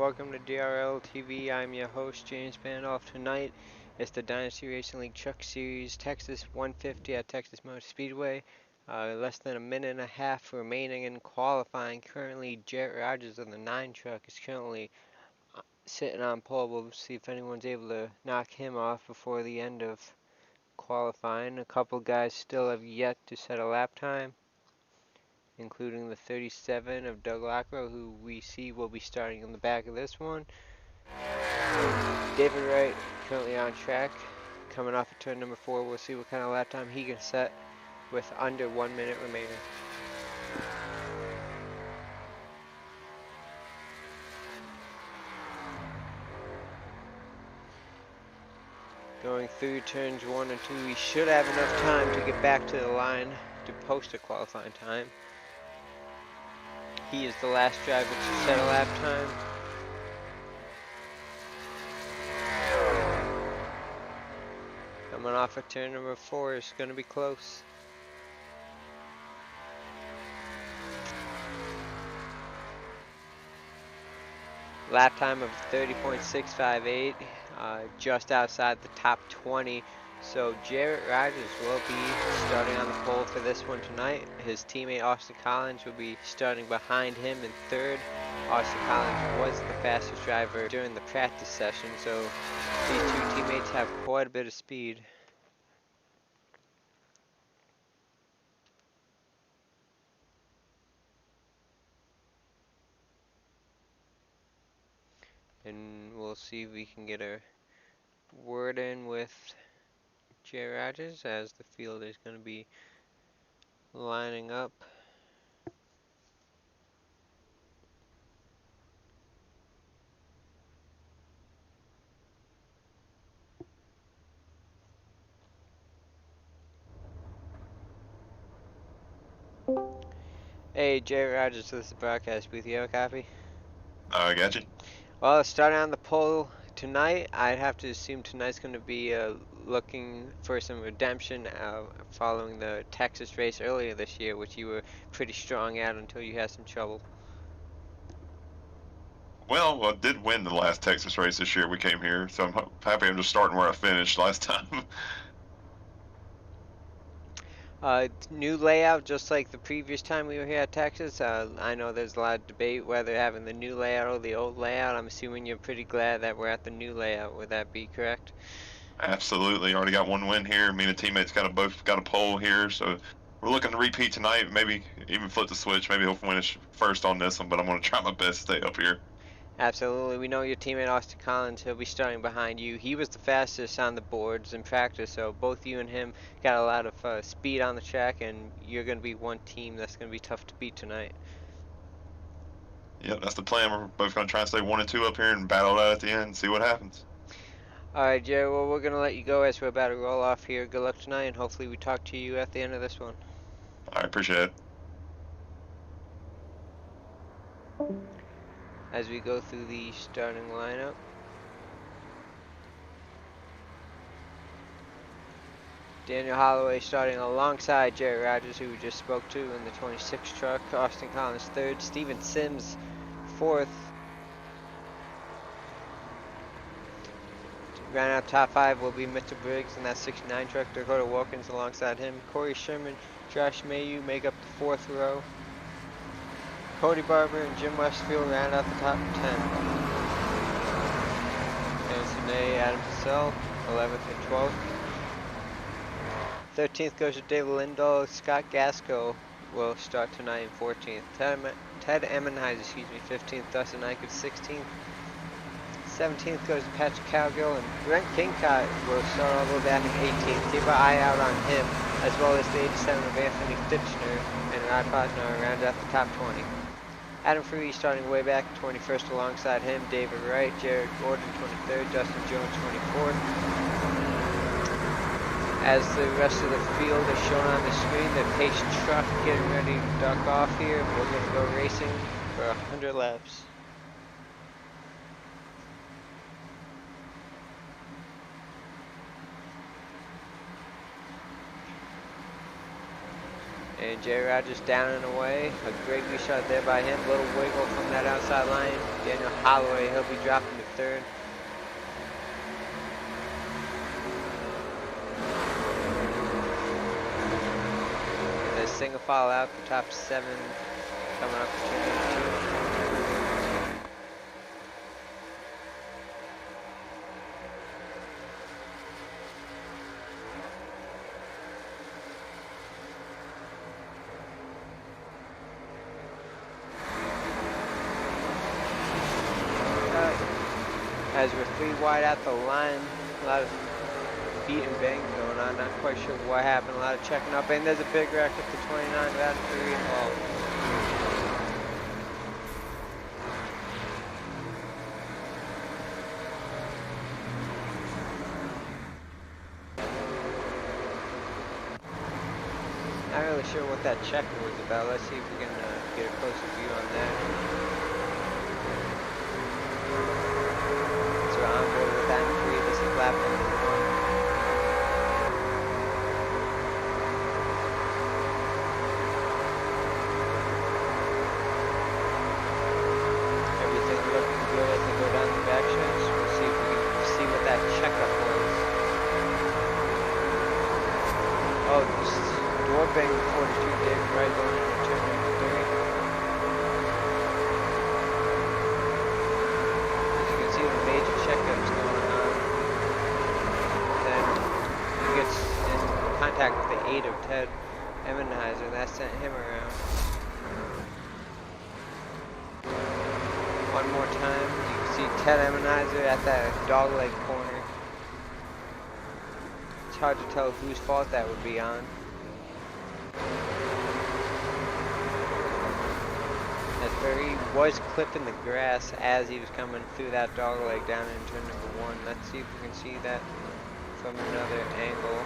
welcome to DRL TV. I'm your host, James Bandolph. Tonight, it's the Dynasty Racing League Truck Series, Texas 150 at Texas Motor Speedway. Less than a minute and a half remaining in qualifying. Currently, Jarrett Rogers of the 9 truck is currently sitting on pole. We'll see if anyone's able to knock him off before the end of qualifying. A couple guys still have yet to set a lap time, including the 37 of Doug Lockrow, who we see will be starting in the back of this one. David Wright currently on track, coming off of turn number 4. We'll see what kind of lap time he can set with under 1 minute remaining. Going through turns 1 and 2, he should have enough time to get back to the line to post a qualifying time. He is the last driver to set a lap time. Coming off of turn number 4 is going to be close. Lap time of 30.658, just outside the top 20. So Jarrett Rogers will be starting on the pole for this one tonight. His teammate Austin Collins will be starting behind him in third. Austin Collins was the fastest driver during the practice session, so these two teammates have quite a bit of speed. And we'll see if we can get a word in with Jarrett Rogers as the field is going to be lining up. Hey, Jarrett Rogers, this is the broadcast booth. You have a copy? I got you. Well, starting on the pole tonight, I'd have to assume tonight's going to be looking for some redemption following the Texas race earlier this year, which you were pretty strong at until you had some trouble. Well, I did win the last Texas race this year. We came here, so I'm happy I'm just starting where I finished last time. New layout, just like the previous time we were here at Texas. I know there's a lot of debate whether having the new layout or the old layout. I'm assuming you're pretty glad that we're at the new layout. Would that be correct? Absolutely. Already got one win here. Me and the teammates both got a pole here, so we're looking to repeat tonight. Maybe even flip the switch. Maybe he'll finish first on this one, but I'm going to try my best to stay up here. Absolutely. We know your teammate Austin Collins, he'll be starting behind you. He was the fastest on the boards in practice, so both you and him got a lot of speed on the track, and you're going to be one team that's going to be tough to beat tonight. Yep, that's the plan. We're both going to try and stay 1 and 2 up here and battle it out at the end and see what happens. Alright, Jerry, well, we're going to let you go as we're about to roll off here. Good luck tonight, and hopefully we talk to you at the end of this one. I appreciate it. As we go through the starting lineup. Daniel Holloway starting alongside Jarrett Rogers, who we just spoke to in the 26 truck. Austin Collins third. Steven Sims fourth. Round out top 5 will be Mr. Briggs in that 69 truck. Dakota Wilkins alongside him. Corey Sherman, Josh Mayu make up the 4th row. Cody Barber and Jim Westfield round out the top 10. And Sine Adam Cassell, 11th and 12th. 13th goes to Dave Lindahl. Scott Gasco will start tonight in 14th. Ted Emmenheis, 15th. Dustin Eichert, 16th. 17th goes to Patrick Cowgill, and Brent Kincott will start all the way back in 18th. Keep an eye out on him, as well as the 87 of Anthony Fitchner and Rod Posner round out the top 20. Adam Freedy starting way back 21st alongside him. David Wright, Jared Gordon 23rd, Justin Jones 24th. As the rest of the field is shown on the screen, the Pace truck getting ready to duck off here. We're going to go racing for 100 laps. And Jerry Rogers down and away. A great reshot there by him. Little wiggle from that outside line. Daniel Holloway, he'll be dropping to third. And a single file out for top 7 coming up for turn 2. As we're 3 wide at the line, a lot of beat and bang going on. Not quite sure what happened. A lot of checking up, and there's a big wreck at the 29 down 3. Oh. Not really sure what that checker was about. Let's see if we can get a closer view on that. So on board with that 3. This is lap number 1. Everything looking good as they go down the back stretch. We'll see if we can see what that checkup was. Oh, door bang 42 David Wright going into turn number 3. As you can see, the major checkups going on. Then he gets in contact with the 8 of Ted Emenhiser. That sent him around. One more time, you can see Ted Emenhiser at that dogleg corner. It's hard to tell whose fault that would be on. As Barry was clipping the grass as he was coming through that dogleg down in turn number 1. Let's see if we can see that from another angle.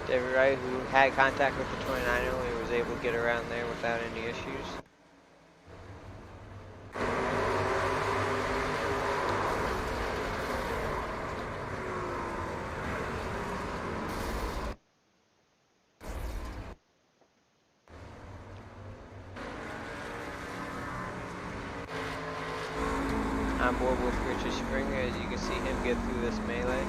David Wright, who had contact with the 29 earlier, was able to get around there without any issues. On board with Richard Springer, as you can see him get through this melee.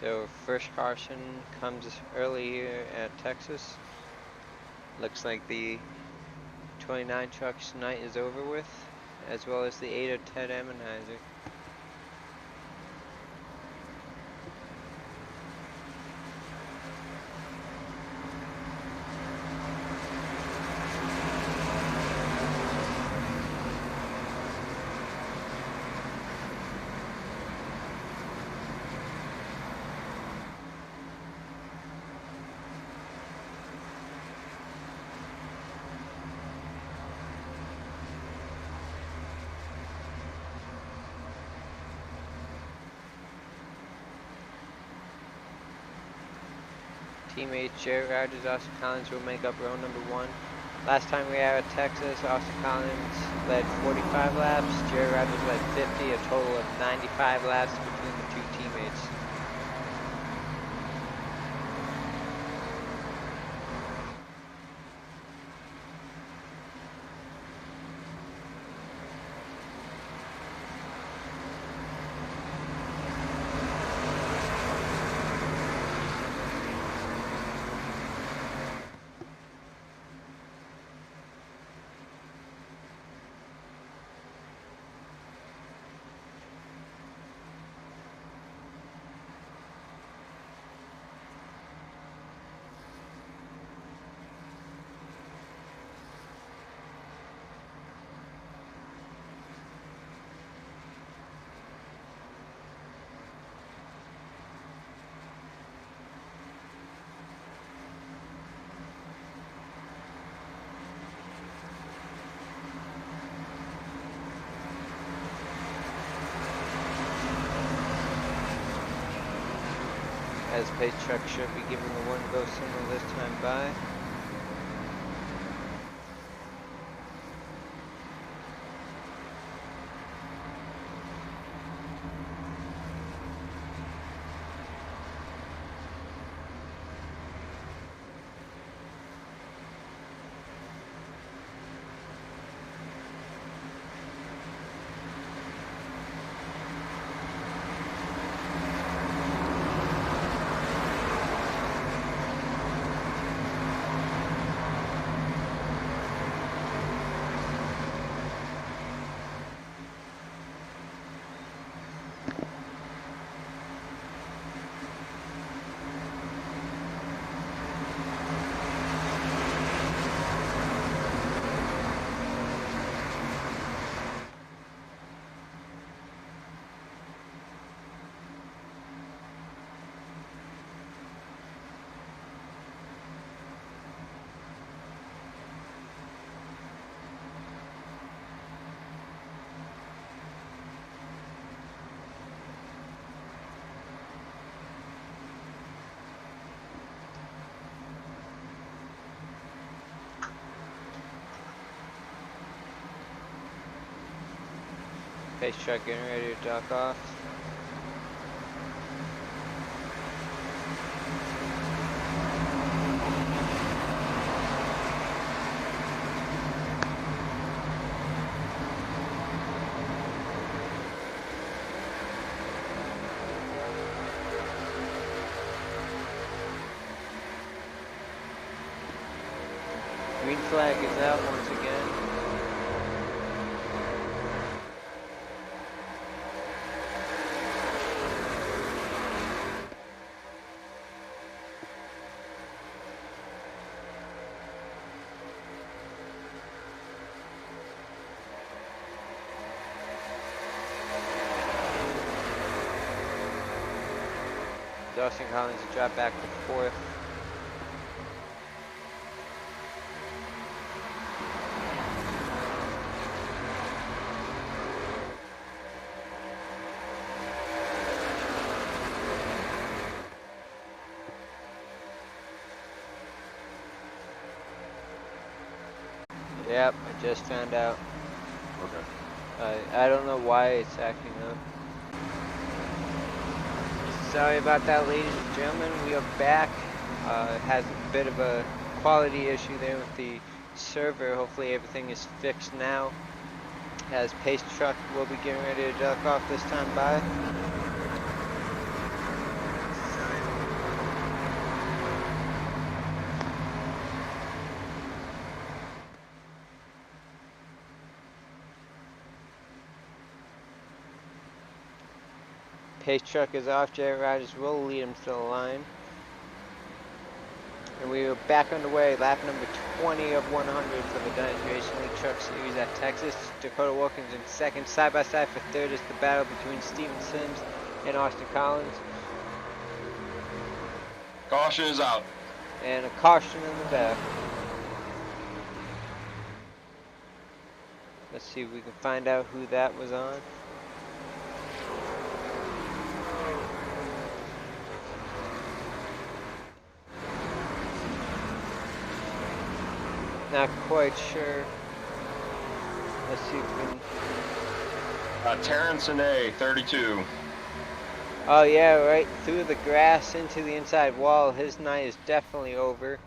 So first caution comes early here at Texas. Looks like the 29 truck's night is over with, as well as the 8 of Ted Emenhiser. Teammates Jerry Rogers, Austin Collins will make up row number 1. Last time we were at Texas, Austin Collins led 45 laps, Jerry Rogers led 50, a total of 95 laps between the 2 teammates. as pace truck should be giving the one go signal this time by. Pace truck getting ready to dock off. Green flag is out once again. Dawson Collins to drop back to fourth. Yep, I just found out. Okay. I don't know why it's acting up. Sorry about that, ladies and gentlemen. We are back. It has a bit of a quality issue there with the server. Hopefully everything is fixed now. As pace truck will be getting ready to duck off this time by. Pace truck is off. Jet Riders will lead him to the line. And we are back underway. Lap number 20 of 100 for the Dynasty Racing League Truck Series at Texas. Dakota Wilkins in second. Side by side for third is the battle between Steven Sims and Austin Collins. Caution is out. And a caution in the back. Let's see if we can find out who that was on. Not quite sure. Let's see if we can... Terrence and A, 32. Oh yeah, right through the grass into the inside wall. His night is definitely over.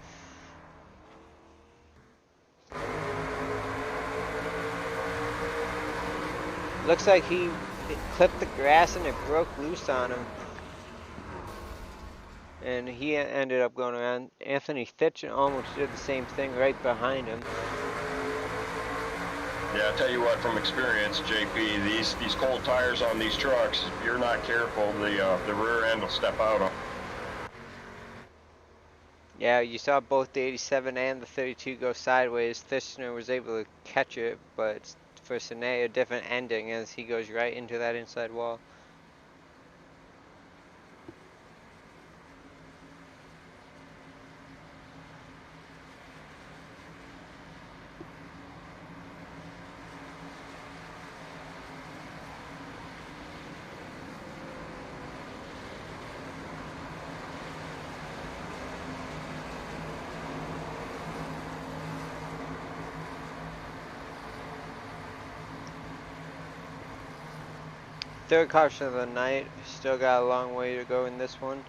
Looks like he clipped the grass and it broke loose on him. And he ended up going around. Anthony Fitch almost did the same thing right behind him. Yeah, I tell you what, from experience, JP, these cold tires on these trucks, if you're not careful, the rear end will step out on. Yeah, you saw both the 87 and the 32 go sideways. Thishner was able to catch it, but for Sine, a different ending as he goes right into that inside wall. third caution of the night. Still got a long way to go in this one.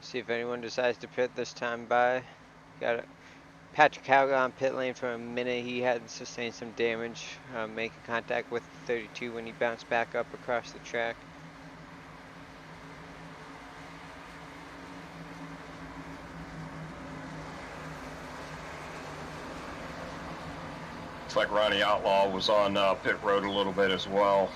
See if anyone decides to pit this time by. Got it. Patrick Hauger on pit lane for a minute. He had sustained some damage, making contact with 32 when he bounced back up across the track. Looks like Ronnie Outlaw was on pit road a little bit as well.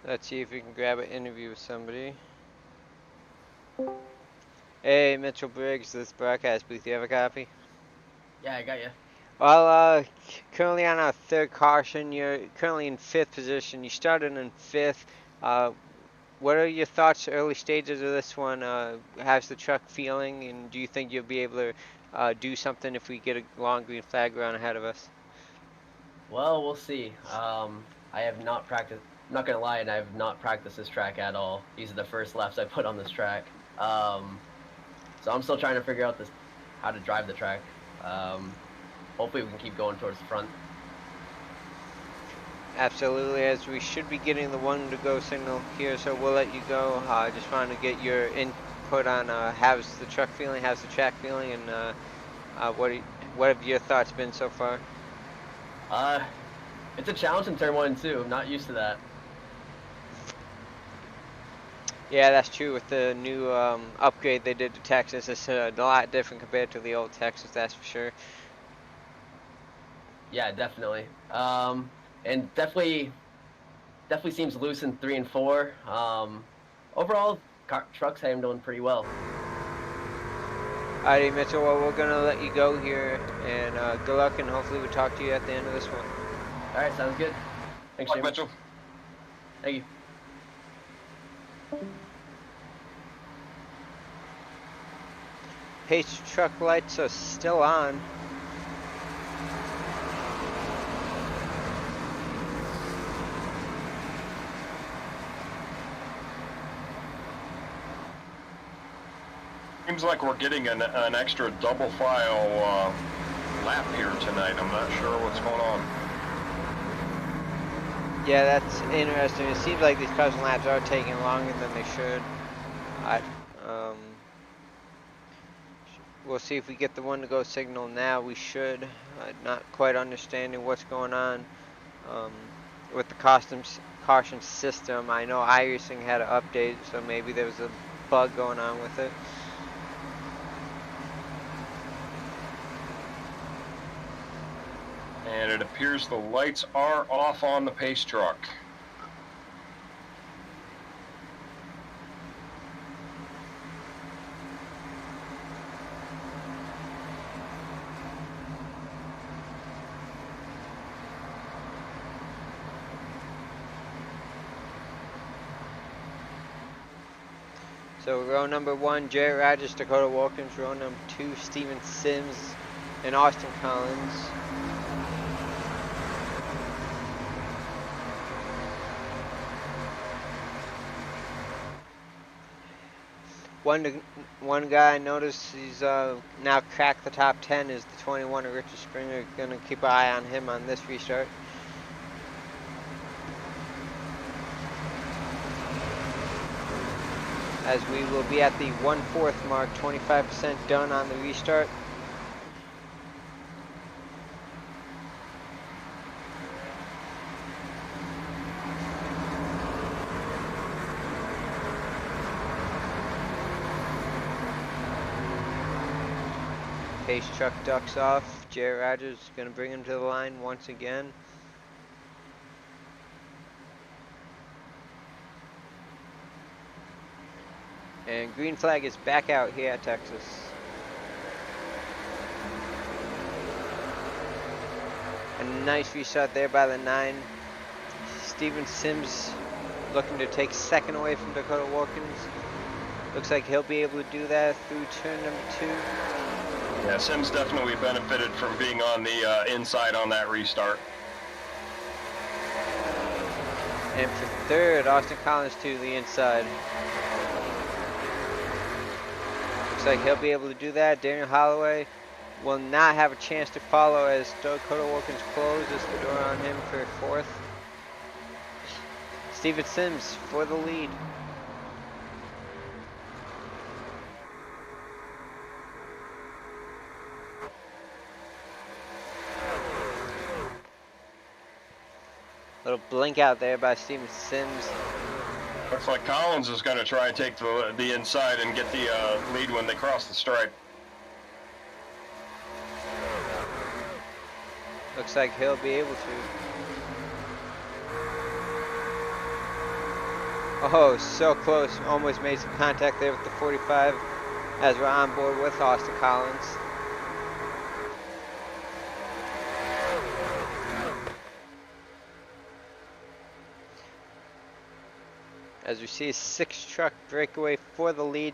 Let's see if we can grab an interview with somebody. Hey, Mitchell Briggs, this broadcast booth. You have a copy? Yeah, I got you. Well, currently on our third caution. You're currently in 5th position. You started in 5th. What are your thoughts, early stages of this one? How's the truck feeling, and do you think you'll be able to do something if we get a long green flag run ahead of us? Well, we'll see. I have not practiced. I'm not gonna lie, and I have not practiced this track at all. These are the first laps I put on this track. So I'm still trying to figure out how to drive the track. Hopefully we can keep going towards the front. Absolutely, as we should be getting the one to go signal here, so we'll let you go. I just wanted to get your input on how's the truck feeling, how's the track feeling, and what have your thoughts been so far? It's a challenge in turn 1 and 2. I'm not used to that. Yeah, that's true. With the new upgrade they did to Texas, it's a lot different compared to the old Texas, that's for sure. Yeah, definitely. And definitely seems loose in 3 and 4. Overall, truck's handling pretty well. Alrighty, Mitchell, well, we're going to let you go here, and good luck, and hopefully we'll talk to you at the end of this one. Alright, sounds good. Thanks, Jim. Mitchell. Thank you. Pace truck lights are still on. Seems like we're getting an extra double file lap here tonight. I'm not sure what's going on. Yeah, that's interesting. It seems like these custom laps are taking longer than they should. We'll see if we get the one to go signal now. We should. Not quite understanding what's going on with the caution system. I know iRacing had an update, so maybe there was a bug going on with it. And it appears the lights are off on the pace truck. So row number 1, Jarrett Rogers, Dakota Wilkins. Row number 2, Steven Sims and Austin Collins. One guy I noticed he's now cracked the top 10 is the 21 of Richard Springer. Gonna keep an eye on him on this restart. As we will be at the 1/4 mark, 25% done on the restart. Pace truck ducks off. Jarrett Rogers is going to bring him to the line once again. And green flag is back out here at Texas. A nice restart there by the 9. Steven Sims looking to take second away from Dakota Wilkins. Looks like he'll be able to do that through turn number 2. Yeah, Sims definitely benefited from being on the inside on that restart. And for third, Austin Collins to the inside. Looks like he'll be able to do that. Daniel Holloway will not have a chance to follow as Dakota Wilkins closes the door on him for 4th. Steven Sims for the lead. Little blink out there by Steven Sims. Looks like Collins is going to try and take the inside and get the lead when they cross the stripe. Looks like he'll be able to. Oh, so close. Almost made some contact there with the 45 as we're on board with Austin Collins. As we see a 6 truck breakaway for the lead.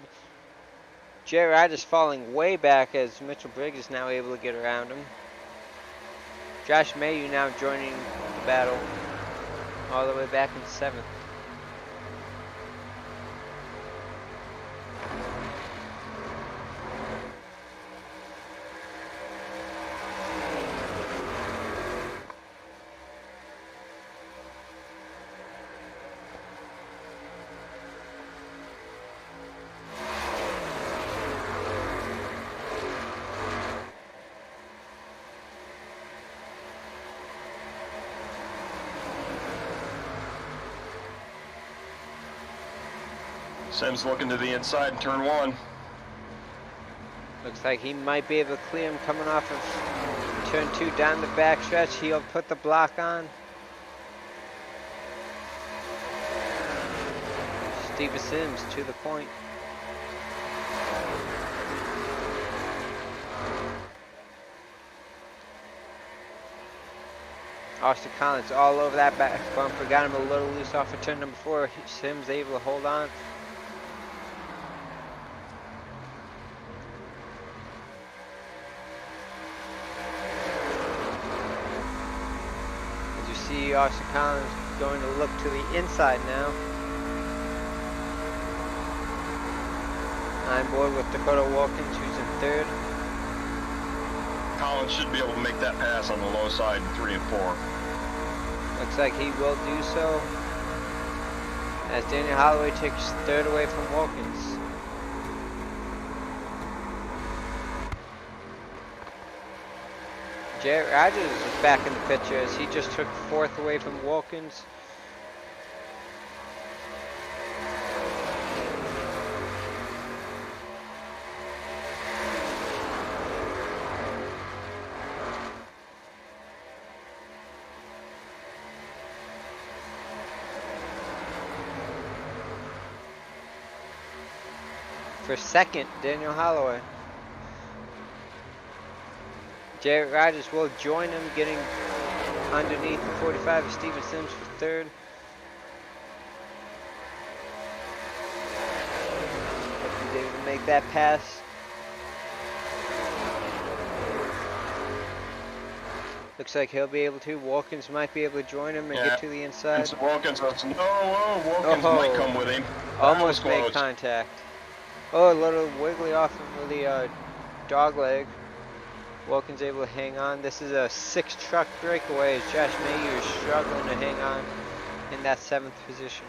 Jarrett Rogers falling way back as Mitchell Briggs is now able to get around him. Josh Mayu now joining the battle all the way back in 7th. Sims looking to the inside in turn 1. Looks like he might be able to clear him coming off of turn 2 down the back stretch. He'll put the block on. Steven Sims to the point. Austin Collins all over that back bumper. Got him a little loose off of turn number 4. Sims able to hold on. See Austin Collins going to look to the inside now. On board with Dakota Wilkins, who's in 3rd. Collins should be able to make that pass on the low side in 3 and 4. Looks like he will do so as Daniel Holloway takes 3rd away from Wilkins. Jarrett Rogers is back in the picture as he just took 4th away from Wilkins. For 2nd, Daniel Holloway. Jarrett Rogers will join him, getting underneath the 45 of Steven Sims for 3rd. make that pass. Looks like he'll be able to. Wilkins might be able to join him and get to the inside. Wilkins might come with him. Almost made contact. Oh, a little wiggly off of the dog leg. Wilkins able to hang on. This is a 6-truck breakaway as Josh Mayhew is struggling to hang on in that 7th position.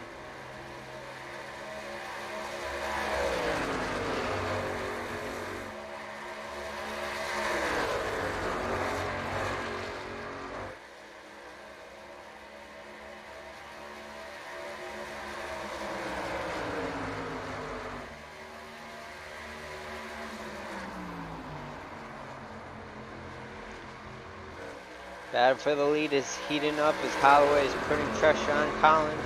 Battle for the lead is heating up as Holloway is putting pressure on Collins.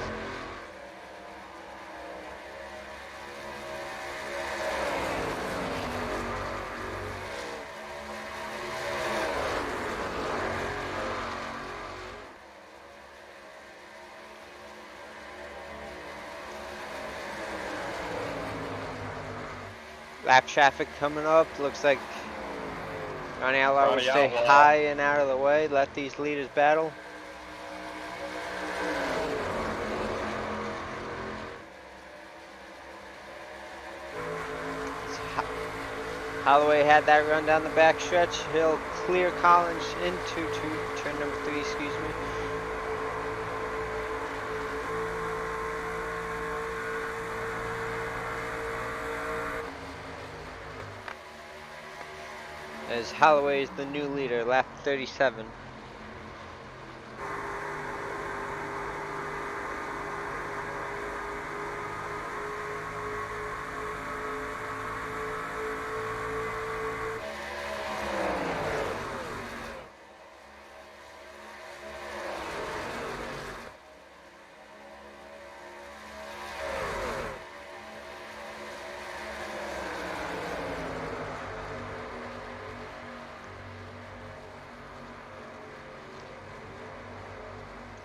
Lap traffic coming up. Looks like Ronnie Outlaw will stay high and out of the way. Let these leaders battle. Holloway had that run down the back stretch. He'll clear Collins into turn number 3, excuse me. As Holloway is the new leader, lap 37.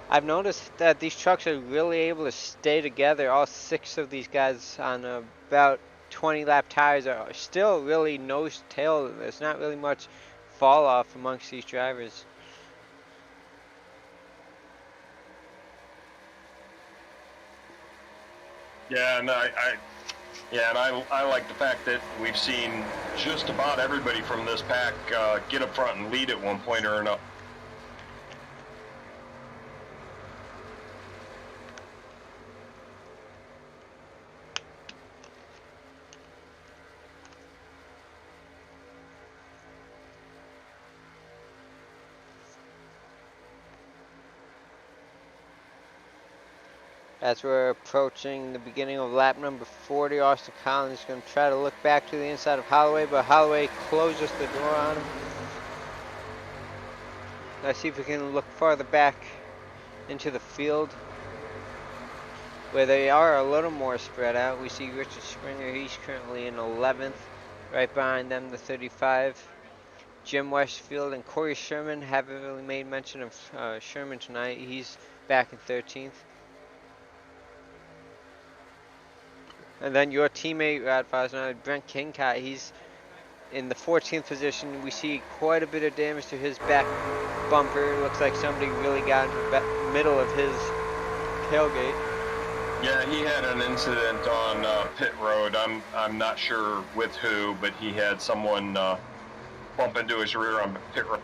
I've noticed that these trucks are really able to stay together. All 6 of these guys on about 20 lap tires are still really nose to tail. There's not really much fall off amongst these drivers. Yeah, and I like the fact that we've seen just about everybody from this pack get up front and lead at one point or another. As we're approaching the beginning of lap number 40, Austin Collins is going to try to look back to the inside of Holloway, but Holloway closes the door on him. Let's see if we can look farther back into the field, where they are a little more spread out. We see Richard Springer, he's currently in 11th, right behind them, the 35. Jim Westfield and Corey Sherman, haven't really made mention of Sherman tonight. He's back in 13th. And then your teammate, Radfazner, Brent Kingcott, he's in the 14th position. We see quite a bit of damage to his back bumper. Looks like somebody really got into the middle of his tailgate. Yeah, he had an incident on pit road. I'm not sure with who, but he had someone bump into his rear on pit road.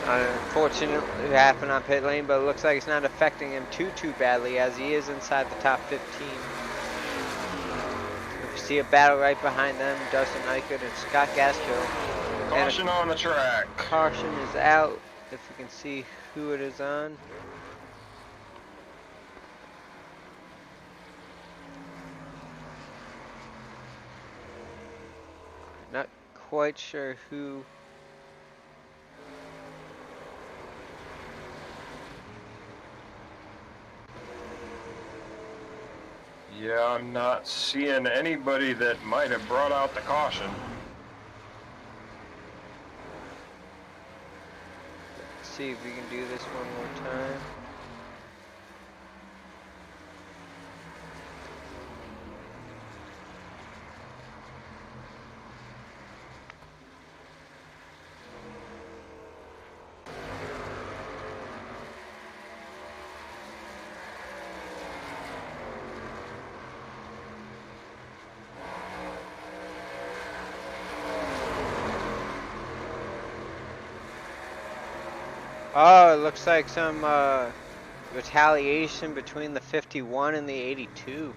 Unfortunately, it happened on pit lane, but it looks like it's not affecting him too badly as he is inside the top 15. We see a battle right behind them, Dustin Eichert and Scott Gaskill. Caution on the track. Caution is out, if we can see who it is on. Not quite sure who. Yeah, I'm not seeing anybody that might have brought out the caution. Let's see if we can do this one more time. Oh, it looks like some retaliation between the 51 and the 82.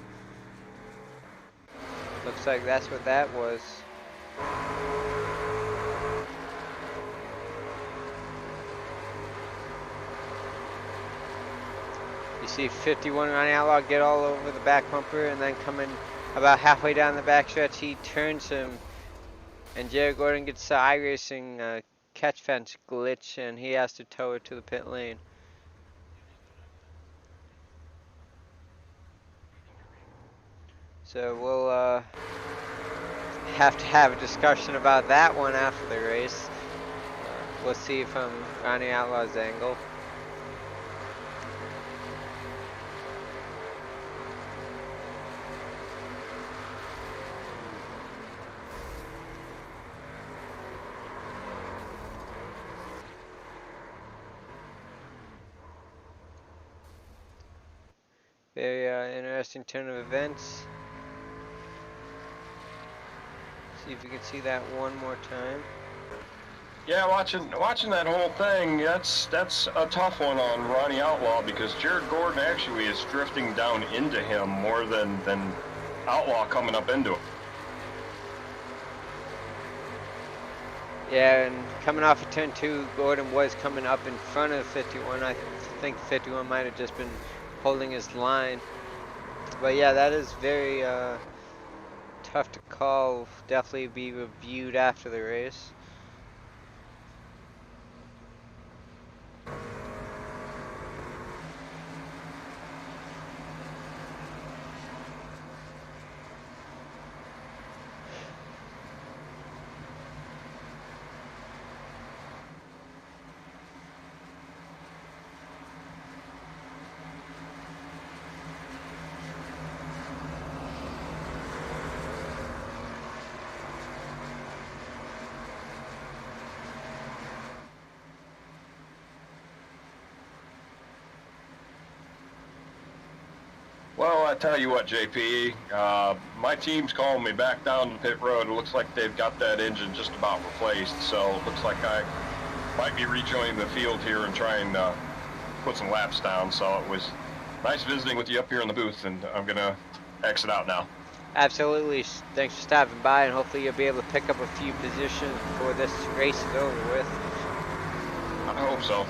Looks like that's what that was. You see 51 Ronnie Outlaw get all over the back bumper, and then coming about halfway down the backstretch, he turns him, and Jared Gordon gets the iRacing catch fence glitch, and he has to tow it to the pit lane. So we'll have to have a discussion about that one after the race. We'll see from Ronnie Outlaw's angle. Very interesting turn of events. See if you can see that one more time. Yeah, watching that whole thing, that's a tough one on Ronnie Outlaw because Jared Gordon actually is drifting down into him more than Outlaw coming up into him. Yeah, and coming off of turn 2, Gordon was coming up in front of 51. I think 51 might have just been holding his line. But yeah, that is very tough to call. Definitely be reviewed after the race. Well, I tell you what, JP, my team's calling me back down to pit road. It looks like they've got that engine just about replaced, so it looks like I might be rejoining the field here and trying to put some laps down. So it was nice visiting with you up here in the booth, and I'm going to exit out now. Absolutely. Thanks for stopping by, and hopefully you'll be able to pick up a few positions before this race is over with. I hope so.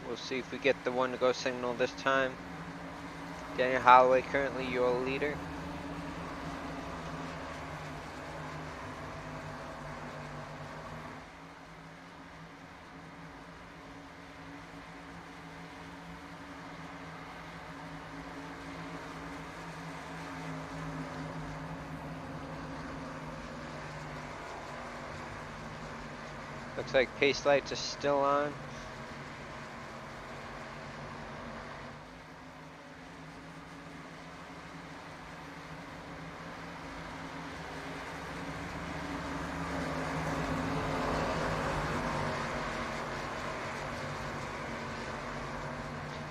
We'll see if we get the one to go signal this time. Daniel Holloway currently your leader. Looks like pace lights are still on.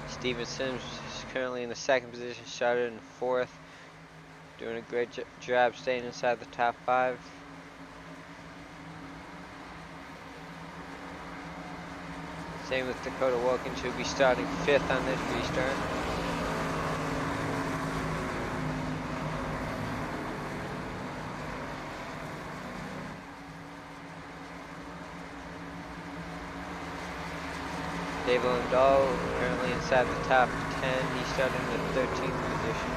Stevenson is currently in the second position, Sutter in fourth. Doing a great job staying inside the top 5. Same with Dakota Wilkins, who'll be starting 5th on this restart. Dave Lindahl currently inside the top 10. He's starting in the 13th position.